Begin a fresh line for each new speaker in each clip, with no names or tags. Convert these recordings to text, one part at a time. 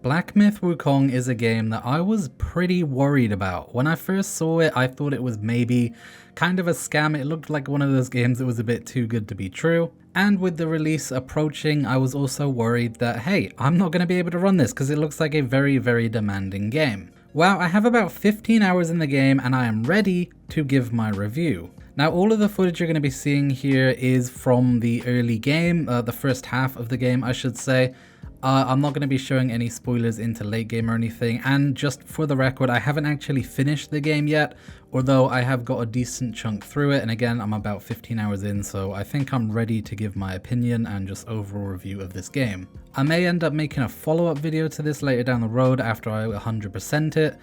Black Myth Wukong is a game that I was pretty worried about. When I first saw it, I thought it was maybe kind of a scam. It looked like one of those games that was a bit too good to be true. And with the release approaching, I was also worried that, hey, I'm not going to be able to run this because it looks like a very, very demanding game. Well, I have about 15 hours in the game and I am ready to give my review. Now, all of the footage you're going to be seeing here is from the early game, the first half of the game, I should say. I'm not going to be showing any spoilers into late game or anything, and just for the record, I haven't actually finished the game yet, although I have got a decent chunk through it, and again, I'm about 15 hours in, so I think I'm ready to give my opinion and just overall review of this game. I may end up making a follow-up video to this later down the road after I 100% it,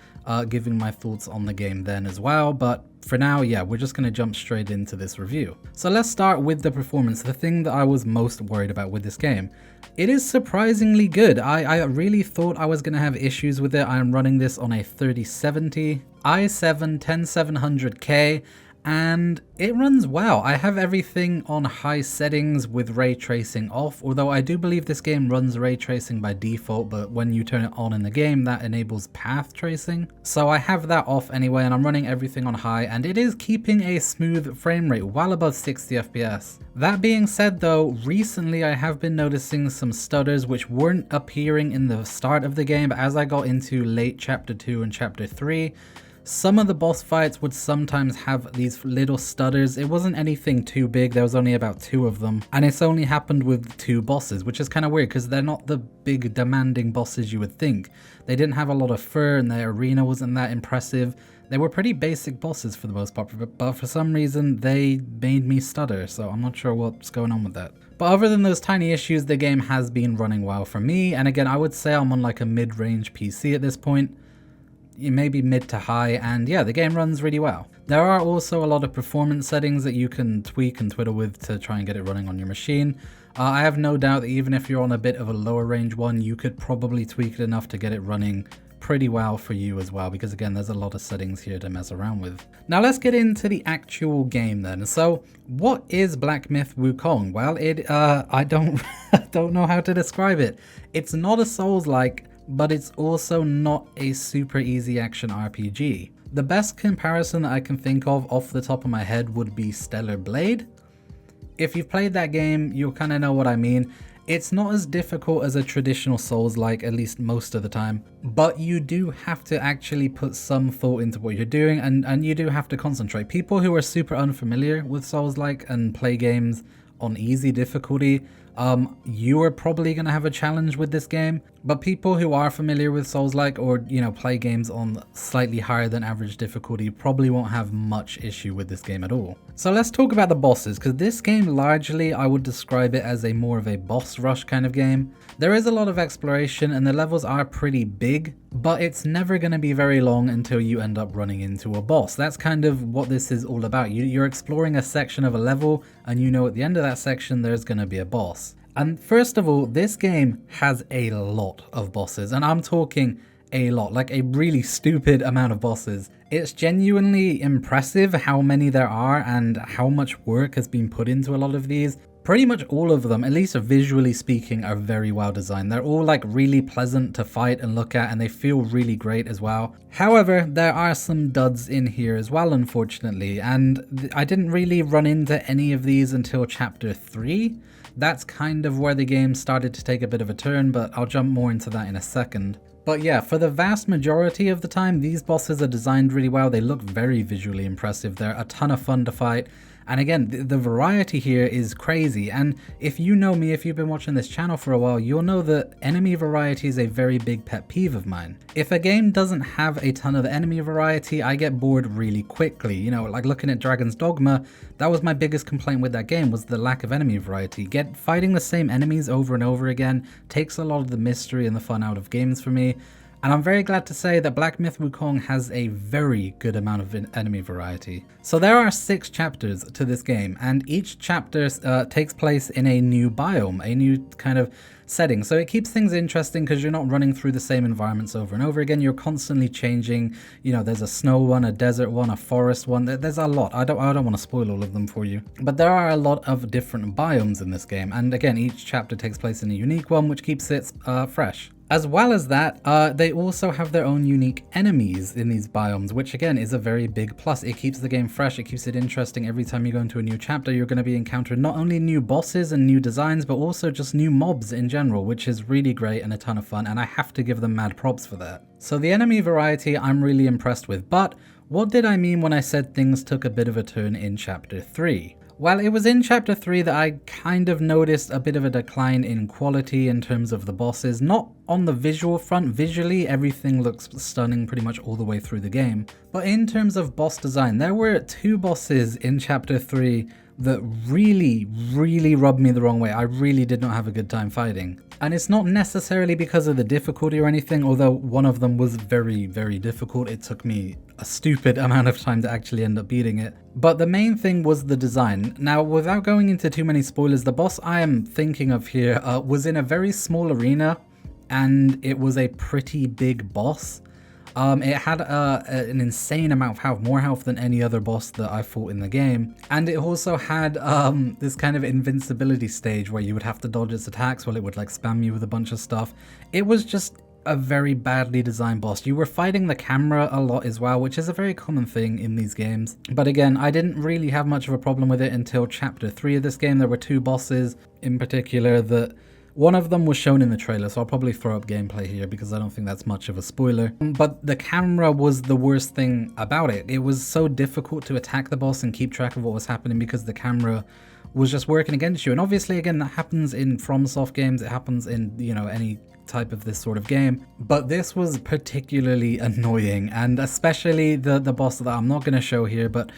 giving my thoughts on the game then as well, but for now, yeah, we're just going to jump straight into this review. So let's start with the performance, the thing that I was most worried about with this game. It is surprisingly good. I really thought I was going to have issues with it. I am running this on a 3070 i7 10700K, and it runs well. I have everything on high settings with ray tracing off, although I do believe this game runs ray tracing by default, but when you turn it on in the game, that enables path tracing. So I have that off anyway, and I'm running everything on high, and it is keeping a smooth frame rate, well above 60 FPS. That being said though, recently I have been noticing some stutters which weren't appearing in the start of the game, but as I got into late chapter 2 and chapter 3, some of the boss fights would sometimes have these little stutters. It wasn't anything too big, there was only about 2 of them, and it's only happened with 2 bosses, which is kind of weird because they're not the big demanding bosses you would think. They didn't have a lot of fur and their arena wasn't that impressive. They were pretty basic bosses for the most part, but for some reason they made me stutter, so I'm not sure what's going on with that. But other than those tiny issues, the game has been running well for me, and again, I would say I'm on like a mid-range PC at this point. Maybe mid to high, and yeah, the game runs really well. There are also a lot of performance settings that you can tweak and twiddle with to try and get it running on your machine. I have no doubt that even if you're on a bit of a lower range one, you could probably tweak it enough to get it running pretty well for you as well, because again, there's a lot of settings here to mess around with. Now let's get into the actual game then. So what is Black Myth Wukong? Well, I don't know how to describe it. It's not a Souls-like, but it's also not a super easy action RPG. The best comparison that I can think of off the top of my head would be Stellar Blade. If you've played that game, you'll kind of know what I mean. It's not as difficult as a traditional Souls-like, at least most of the time, but you do have to actually put some thought into what you're doing, and you do have to concentrate. People who are super unfamiliar with Souls-like and play games on easy difficulty, you are probably going to have a challenge with this game, but people who are familiar with Souls-like or, you know, play games on slightly higher than average difficulty probably won't have much issue with this game at all. So let's talk about the bosses, because this game largely I would describe it as a more of a boss rush kind of game. There is a lot of exploration and the levels are pretty big, but it's never going to be very long until you end up running into a boss. That's kind of what this is all about. You're exploring a section of a level, and you know at the end of that section there's going to be a boss. And first of all, this game has a lot of bosses, and I'm talking a lot, like a really stupid amount of bosses. It's genuinely impressive how many there are and how much work has been put into a lot of these. Pretty much all of them, at least visually speaking, are very well designed. They're all like really pleasant to fight and look at, and they feel really great as well. However, there are some duds in here as well, unfortunately, and I didn't really run into any of these until chapter 3. That's kind of where the game started to take a bit of a turn, but I'll jump more into that in a second. But yeah, for the vast majority of the time, these bosses are designed really well. They look very visually impressive. They're a ton of fun to fight. And again, the variety here is crazy. And if you know me, if you've been watching this channel for a while, you'll know that enemy variety is a very big pet peeve of mine. If a game doesn't have a ton of enemy variety, I get bored really quickly. You know, like looking at Dragon's Dogma, that was my biggest complaint with that game, was the lack of enemy variety. Fighting the same enemies over and over again takes a lot of the mystery and the fun out of games for me. And I'm very glad to say that Black Myth Wukong has a very good amount of enemy variety. So there are 6 chapters to this game, and each chapter takes place in a new biome, a new kind of setting. So it keeps things interesting because you're not running through the same environments over and over again. You're constantly changing. You know, there's a snow one, a desert one, a forest one. There's a lot. I don't want to spoil all of them for you. But there are a lot of different biomes in this game. And again, each chapter takes place in a unique one, which keeps it fresh. As well as that, they also have their own unique enemies in these biomes, which again is a very big plus. It keeps the game fresh, it keeps it interesting. Every time you go into a new chapter, you're going to be encountering not only new bosses and new designs, but also just new mobs in general, which is really great and a ton of fun, and I have to give them mad props for that. So the enemy variety I'm really impressed with, but what did I mean when I said things took a bit of a turn in Chapter 3? Well, it was in Chapter 3 that I kind of noticed a bit of a decline in quality in terms of the bosses. Not on the visual front. Visually, everything looks stunning pretty much all the way through the game. But in terms of boss design, there were 2 bosses in Chapter 3 that really rubbed me the wrong way. I really did not have a good time fighting. And it's not necessarily because of the difficulty or anything, although one of them was very difficult. It took me a stupid amount of time to actually end up beating it. But the main thing was the design. Now, without going into too many spoilers, the boss I am thinking of here was in a very small arena, and it was a pretty big boss. It had an insane amount of health, more health than any other boss that I fought in the game. And it also had this kind of invincibility stage where you would have to dodge its attacks while it would like spam you with a bunch of stuff. It was just a very badly designed boss. You were fighting the camera a lot as well, which is a very common thing in these games. But again, I didn't really have much of a problem with it until Chapter 3 of this game. There were 2 bosses in particular that... One of them was shown in the trailer, so I'll probably throw up gameplay here because I don't think that's much of a spoiler. But the camera was the worst thing about it. It was so difficult to attack the boss and keep track of what was happening because the camera was just working against you. And obviously, again, that happens in FromSoft games. It happens in, you know, any type of this sort of game. But this was particularly annoying, and especially the boss that I'm not going to show here, but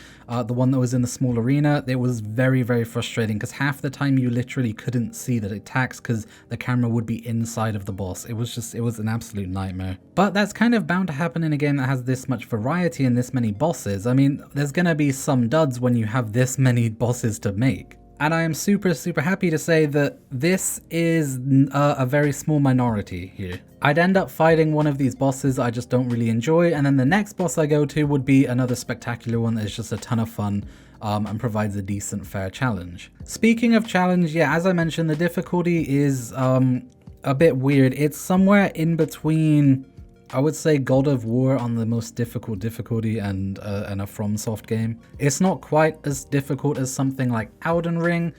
the one that was in the small arena. It was very frustrating because half the time you literally couldn't see the attacks because the camera would be inside of the boss. It was an absolute nightmare. But that's kind of bound to happen in a game that has this much variety and this many bosses. I mean, there's going to be some duds when you have this many bosses to make. And I am super happy to say that this is a very small minority here. I'd end up fighting one of these bosses I just don't really enjoy, and then the next boss I go to would be another spectacular one that is just a ton of fun and provides a decent fair challenge. Speaking of challenge, yeah, as I mentioned, the difficulty is a bit weird. It's somewhere in between, I would say, God of War on the most difficult difficulty and a FromSoft game. It's not quite as difficult as something like Elden Ring,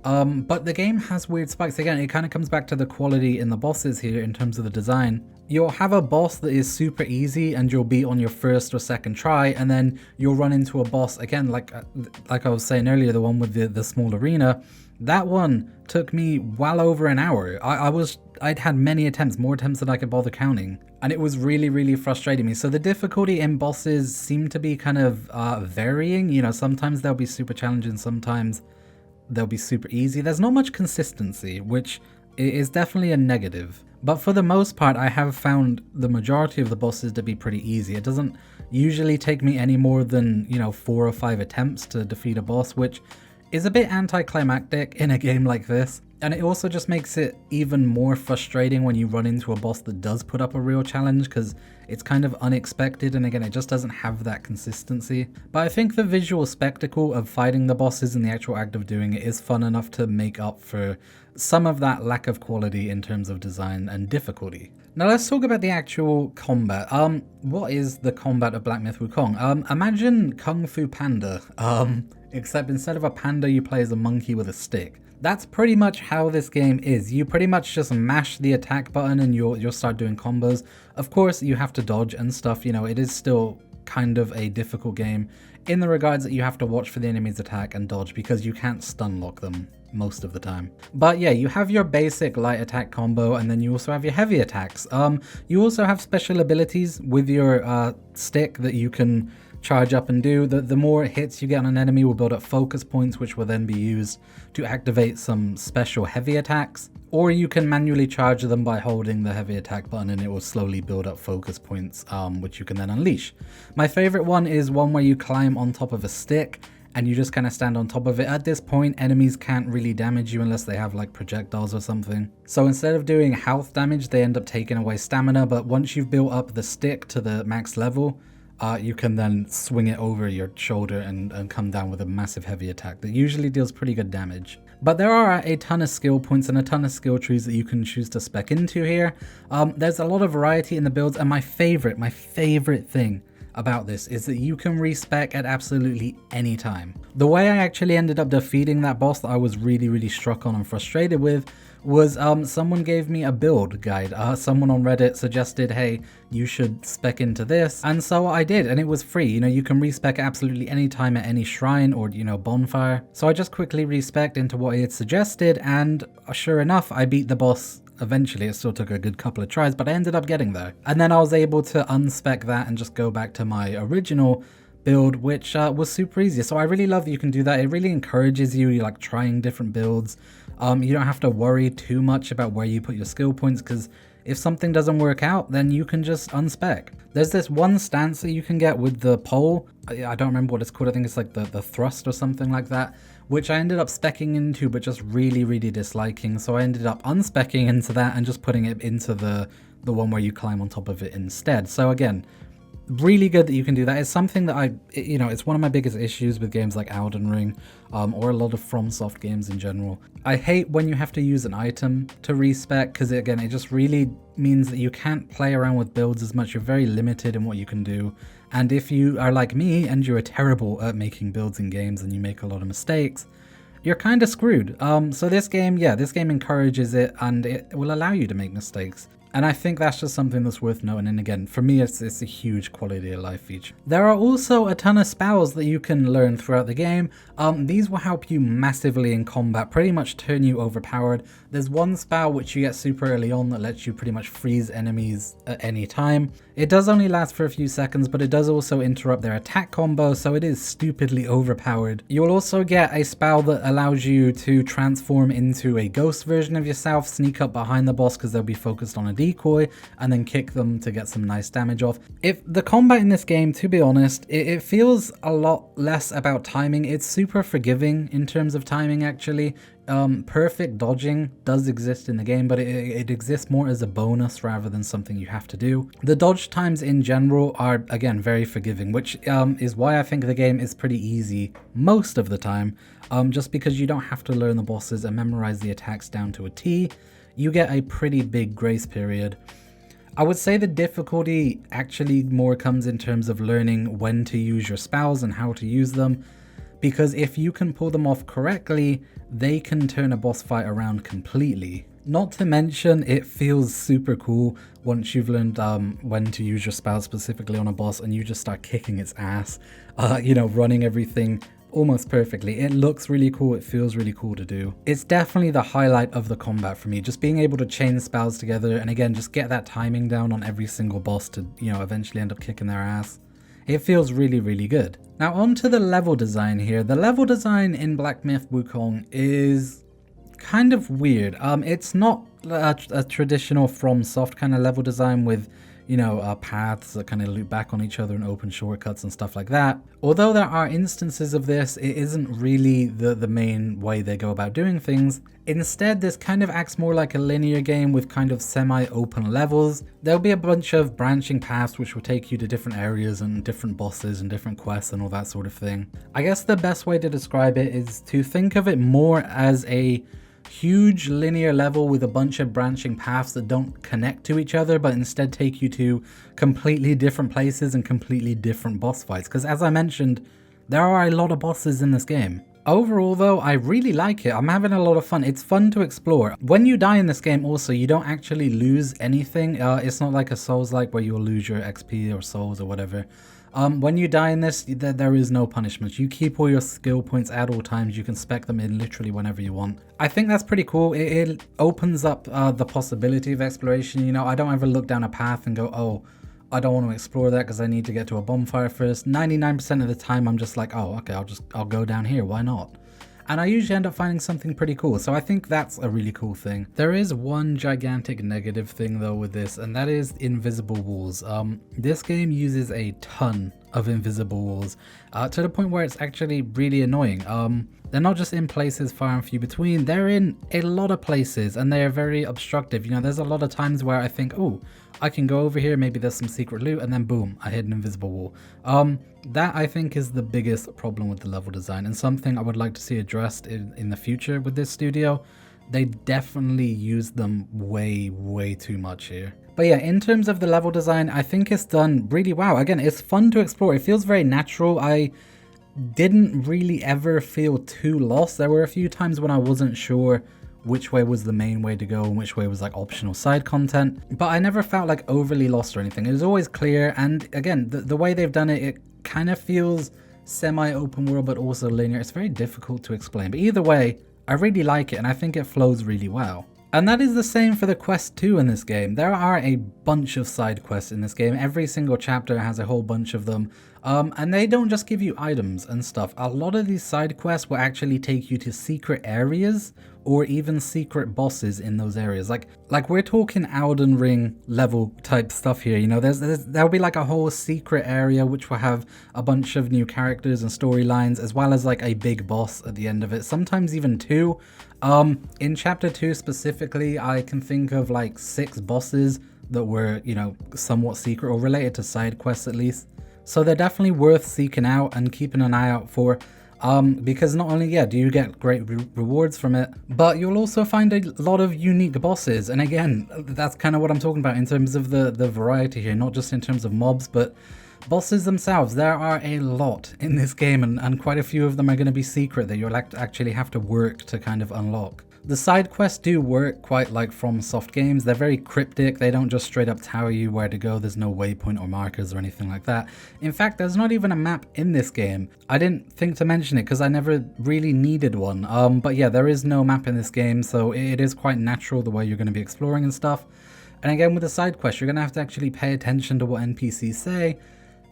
but the game has weird spikes. Again, it kind of comes back to the quality in the bosses here in terms of the design. You'll have a boss that is super easy and you'll beat on your first or second try, and then you'll run into a boss, again, like I was saying earlier, the one with the small arena. That one took me well over an hour. I'd had many attempts, more attempts than I could bother counting, and it was really frustrating me. So the difficulty in bosses seem to be kind of varying. You know, sometimes they'll be super challenging, sometimes they'll be super easy. There's not much consistency, which is definitely a negative. But for the most part, I have found the majority of the bosses to be pretty easy. It doesn't usually take me any more than, you know, 4 or 5 attempts to defeat a boss, which is a bit anticlimactic in a game like this. And it also just makes it even more frustrating when you run into a boss that does put up a real challenge, because it's kind of unexpected, and again, it just doesn't have that consistency. But I think the visual spectacle of fighting the bosses and the actual act of doing it is fun enough to make up for some of that lack of quality in terms of design and difficulty. Now let's talk about the actual combat. What is the combat of Black Myth Wukong? Imagine Kung Fu Panda, except instead of a panda, you play as a monkey with a stick. That's pretty much how this game is. You pretty much just mash the attack button and you'll start doing combos. Of course, you have to dodge and stuff. You know, it is still kind of a difficult game in the regards that you have to watch for the enemy's attack and dodge because you can't stun lock them most of the time. But yeah, you have your basic light attack combo, and then you also have your heavy attacks. You also have special abilities with your stick that you can charge up and do. The more hits you get on an enemy will build up focus points, which will then be used to activate some special heavy attacks, or you can manually charge them by holding the heavy attack button and it will slowly build up focus points, which you can then unleash. My favorite one is one where you climb on top of a stick and you just kind of stand on top of it. At this point, enemies can't really damage you unless they have like projectiles or something. So instead of doing health damage, they end up taking away stamina, but once you've built up the stick to the max level, you can then swing it over your shoulder and come down with a massive heavy attack that usually deals pretty good damage. But there are a ton of skill points and a ton of skill trees that you can choose to spec into here. There's a lot of variety in the builds, and my favorite thing about this is that you can respec at absolutely any time. The way I actually ended up defeating that boss that I was really struck on and frustrated with was someone gave me a build guide. Someone on Reddit suggested, hey, you should spec into this, and so I did, and it was free. You know, you can respec absolutely any time at any shrine or, you know, bonfire. So I just quickly respec'd into what he had suggested, and sure enough, I beat the boss. Eventually. It still took a good couple of tries, but I ended up getting there. And then I was able to unspec that and just go back to my original build, which was super easy. So I really love that you can do that. It really encourages you, like trying different builds. You don't have to worry too much about where you put your skill points, because if something doesn't work out, then you can just unspec. There's this one stance that you can get with the pole. I don't remember what it's called. I think it's like the thrust or something like that, which I ended up specking into, but just really disliking. So I ended up unspecking into that and just putting it into the one where you climb on top of it instead. So again, really good that you can do that. It's something that it's one of my biggest issues with games like Elden Ring, or a lot of FromSoft games in general. I hate when you have to use an item to respec, because again, it just really means that you can't play around with builds as much. You're very limited in what you can do. And if you are like me and you're terrible at making builds in games and you make a lot of mistakes, you're kind of screwed. So this game encourages it, and it will allow you to make mistakes. And I think that's just something that's worth noting. And again, for me, it's a huge quality of life feature. There are also a ton of spells that you can learn throughout the game. These will help you massively in combat, pretty much turn you overpowered. There's one spell which you get super early on that lets you pretty much freeze enemies at any time. It does only last for a few seconds, but it does also interrupt their attack combo, so it is stupidly overpowered. You'll also get a spell that allows you to transform into a ghost version of yourself, sneak up behind the boss because they'll be focused on a decoy, and then kick them to get some nice damage off. If the combat in this game, to be honest, it feels a lot less about timing. It's super forgiving in terms of timing, actually. Perfect dodging does exist in the game, but it exists more as a bonus rather than something you have to do. The dodge times in general are, again, very forgiving, which is why I think the game is pretty easy most of the time, just because you don't have to learn the bosses and memorize the attacks down to a T. You get a pretty big grace period. I would say the difficulty actually more comes in terms of learning when to use your spells and how to use them, because if you can pull them off correctly, they can turn a boss fight around completely. Not to mention, it feels super cool once you've learned when to use your spells specifically on a boss and you just start kicking its ass, running everything almost perfectly. It looks really cool, it feels really cool to do. It's definitely the highlight of the combat for me, just being able to chain spells together and again, just get that timing down on every single boss to, eventually end up kicking their ass. It feels really good. Now on to the level design here. The level design in Black Myth Wukong is kind of weird. It's not a traditional FromSoft kind of level design with paths that kind of loop back on each other and open shortcuts and stuff like that. Although there are instances of this, it isn't really the main way they go about doing things. Instead, this kind of acts more like a linear game with kind of semi-open levels. There'll be a bunch of branching paths which will take you to different areas and different bosses and different quests and all that sort of thing. I guess the best way to describe it is to think of it more as a huge linear level with a bunch of branching paths that don't connect to each other, but instead take you to completely different places and completely different boss fights. Because as I mentioned, there are a lot of bosses in this game. Overall though, I really like it. I'm having a lot of fun. It's fun to explore. When you die in this game also, you don't actually lose anything. It's not like a Souls-like where you'll lose your XP or souls or whatever. When you die in this, there is no punishment. You keep all your skill points at all times. You can spec them in literally whenever you want. I think that's pretty cool. It opens up the possibility of exploration. I don't ever look down a path and go, oh, I don't want to explore that because I need to get to a bonfire first. 99% of the time, I'm just like, oh, okay, I'll go down here. Why not? And I usually end up finding something pretty cool, so I think that's a really cool thing. There is one gigantic negative thing though with this, and that is invisible walls. This game uses a ton of invisible walls, to the point where it's actually really annoying. They're not just in places far and few between, they're in a lot of places and they are very obstructive. There's a lot of times where I think, oh, I can go over here, maybe there's some secret loot, and then boom, I hit an invisible wall. That I think is the biggest problem with the level design, and something I would like to see addressed in the future with this studio. They definitely use them way too much here. But yeah, in terms of the level design, I think it's done really well. Again, it's fun to explore. It feels very natural. I didn't really ever feel too lost. There were a few times when I wasn't sure which way was the main way to go and which way was like optional side content, but I never felt like overly lost or anything. It was always clear, and again, the way they've done it, it kind of feels semi-open world but also linear. It's very difficult to explain, but either way, I really like it and I think it flows really well. And that is the same for the quest too in this game. There are a bunch of side quests in this game. Every single chapter has a whole bunch of them. And they don't just give you items and stuff. A lot of these side quests will actually take you to secret areas or even secret bosses in those areas. Like we're talking Elden Ring level type stuff here. You know, there'll be like a whole secret area which will have a bunch of new characters and storylines, as well as like a big boss at the end of it. Sometimes even two. In chapter 2 specifically, I can think of like 6 bosses that were, you know, somewhat secret or related to side quests at least. So they're definitely worth seeking out and keeping an eye out for. Because not only, do you get great rewards from it, but you'll also find a lot of unique bosses. And again, that's kind of what I'm talking about in terms of the variety here, not just in terms of mobs, but bosses themselves. There are a lot in this game, and quite a few of them are going to be secret that you'll actually have to work to kind of unlock. The side quests do work quite like FromSoft games. They're very cryptic. They don't just straight up tell you where to go. There's no waypoint or markers or anything like that. In fact, there's not even a map in this game. I didn't think to mention it because I never really needed one. But yeah, there is no map in this game, so it is quite natural the way you're going to be exploring and stuff. And again, with the side quests, you're going to have to actually pay attention to what NPCs say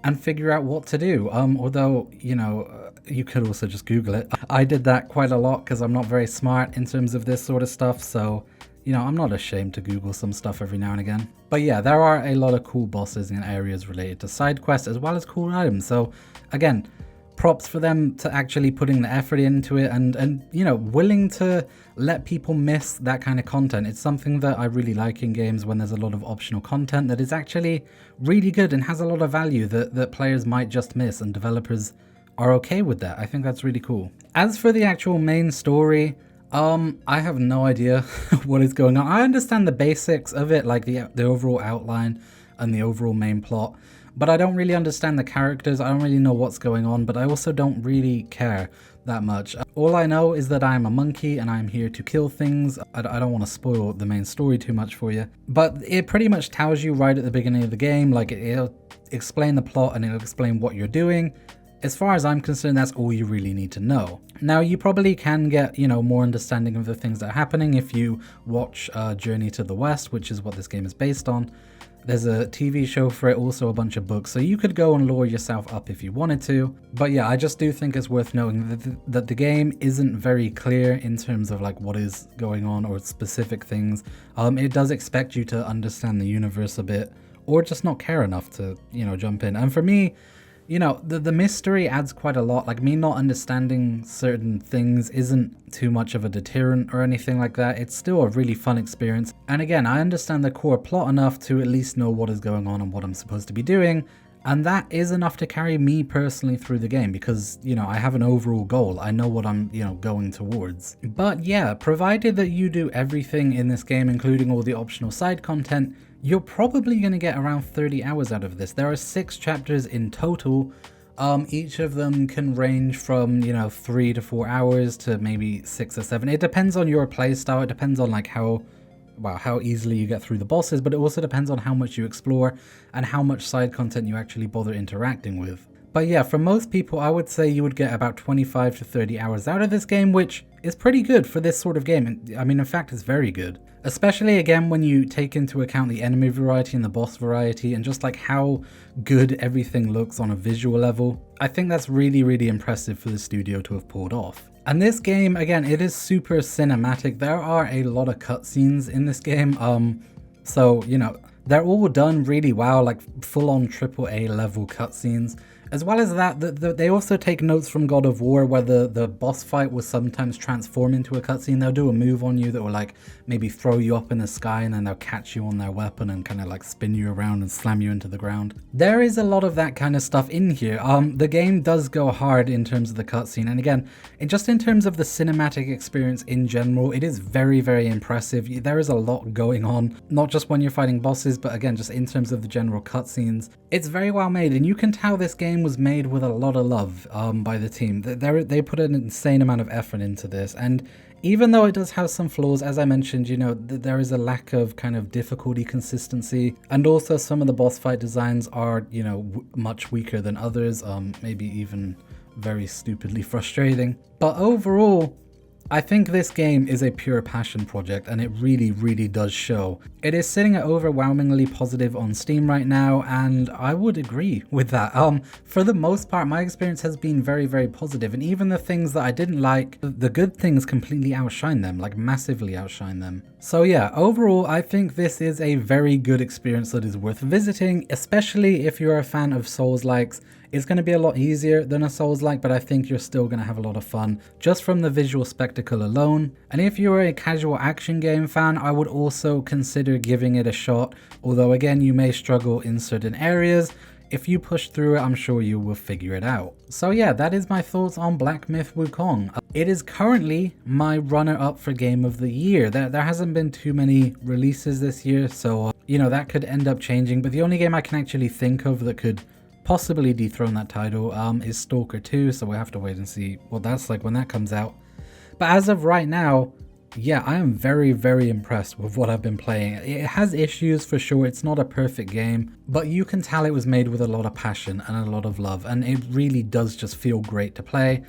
and figure out what to do. Although, you know, you could also just Google it. I did that quite a lot because I'm not very smart in terms of this sort of stuff. So, you know, I'm not ashamed to Google some stuff every now and again. But yeah, there are a lot of cool bosses in areas related to side quests as well as cool items. So again, props for them to actually putting the effort into it and you know, willing to let people miss that kind of content. It's something that I really like in games when there's a lot of optional content that is actually really good and has a lot of value that players might just miss, and developers are okay with that. I think that's really cool. As for the actual main story, I have no idea what is going on. I understand the basics of it, like the overall outline and the overall main plot, but I don't really understand the characters. I don't really know what's going on, but I also don't really care that much. All I know is that I'm a monkey and I'm here to kill things. I don't want to spoil the main story too much for you, but it pretty much tells you right at the beginning of the game, like it'll explain the plot and it'll explain what you're doing. As far as I'm concerned, that's all you really need to know. Now, you probably can get, you know, more understanding of the things that are happening if you watch Journey to the West, which is what this game is based on. There's a TV show for it, also a bunch of books, so you could go and lure yourself up if you wanted to. But yeah, I just do think it's worth noting that the game isn't very clear in terms of like what is going on or specific things. It does expect you to understand the universe a bit, or just not care enough to, you know, jump in. And for me, you know, the mystery adds quite a lot. Like, me not understanding certain things isn't too much of a deterrent or anything like that. It's still a really fun experience. And again, I understand the core plot enough to at least know what is going on and what I'm supposed to be doing. And that is enough to carry me personally through the game because, you know, I have an overall goal. I know what I'm, you know, going towards. But yeah, provided that you do everything in this game, including all the optional side content, you're probably going to get around 30 hours out of this. There are 6 chapters in total. Each of them can range from, you know, 3 to 4 hours to maybe 6 or 7. It depends on your playstyle. It depends on like how easily you get through the bosses, but it also depends on how much you explore and how much side content you actually bother interacting with. But yeah, for most people, I would say you would get about 25 to 30 hours out of this game, which is pretty good for this sort of game. And I mean, in fact, it's very good. Especially, again, when you take into account the enemy variety and the boss variety and just like how good everything looks on a visual level. I think that's really, really impressive for the studio to have pulled off. And this game, again, it is super cinematic. There are a lot of cutscenes in this game. So, you know, they're all done really well, like full-on AAA level cutscenes. As well as that, they also take notes from God of War, where the boss fight will sometimes transform into a cutscene. They'll do a move on you that will like maybe throw you up in the sky, and then they'll catch you on their weapon and kind of like spin you around and slam you into the ground. There is a lot of that kind of stuff in here. The game does go hard in terms of the cutscene, and again, just in terms of the cinematic experience in general, it is very, very impressive. There is a lot going on, not just when you're fighting bosses, but again, just in terms of the general cutscenes. It's very well made, and you can tell this game was made with a lot of love by the team. They put an insane amount of effort into this, and even though it does have some flaws, as I mentioned, you know, there is a lack of kind of difficulty consistency, and also some of the boss fight designs are, you know, much weaker than others, maybe even very stupidly frustrating. But overall, I think this game is a pure passion project, and it really, really does show. It is sitting at overwhelmingly positive on Steam right now, and I would agree with that. For the most part, my experience has been very, very positive, and even the things that I didn't like, the good things completely outshine them, like massively outshine them. So yeah, overall, I think this is a very good experience that is worth visiting, especially if you're a fan of Souls-likes. It's going to be a lot easier than a Souls-like, but I think you're still going to have a lot of fun just from the visual spectacle alone. And if you're a casual action game fan, I would also consider giving it a shot, although again, you may struggle in certain areas. If you push through it, I'm sure you will figure it out. So yeah, that is my thoughts on Black Myth Wukong. It is currently my runner-up for Game of the Year. There hasn't been too many releases this year, so you know, that could end up changing, but the only game I can actually think of that could possibly dethrone that title is Stalker 2, so we'll have to wait and see what that's like when that comes out. But as of right now, yeah, I am very, very impressed with what I've been playing. It has issues for sure, it's not a perfect game, but you can tell it was made with a lot of passion and a lot of love, and it really does just feel great to play.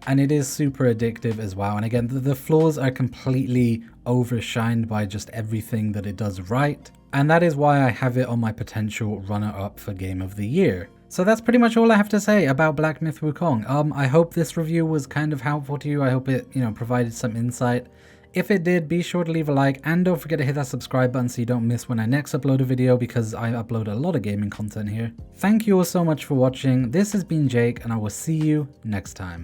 And it is super addictive as well. And again, the flaws are completely overshined by just everything that it does right. And that is why I have it on my potential runner-up for Game of the Year. So that's pretty much all I have to say about Black Myth Wukong. I hope this review was kind of helpful to you. I hope it, you know, provided some insight. If it did, be sure to leave a like, and don't forget to hit that subscribe button so you don't miss when I next upload a video, because I upload a lot of gaming content here. Thank you all so much for watching. This has been Jake, and I will see you next time.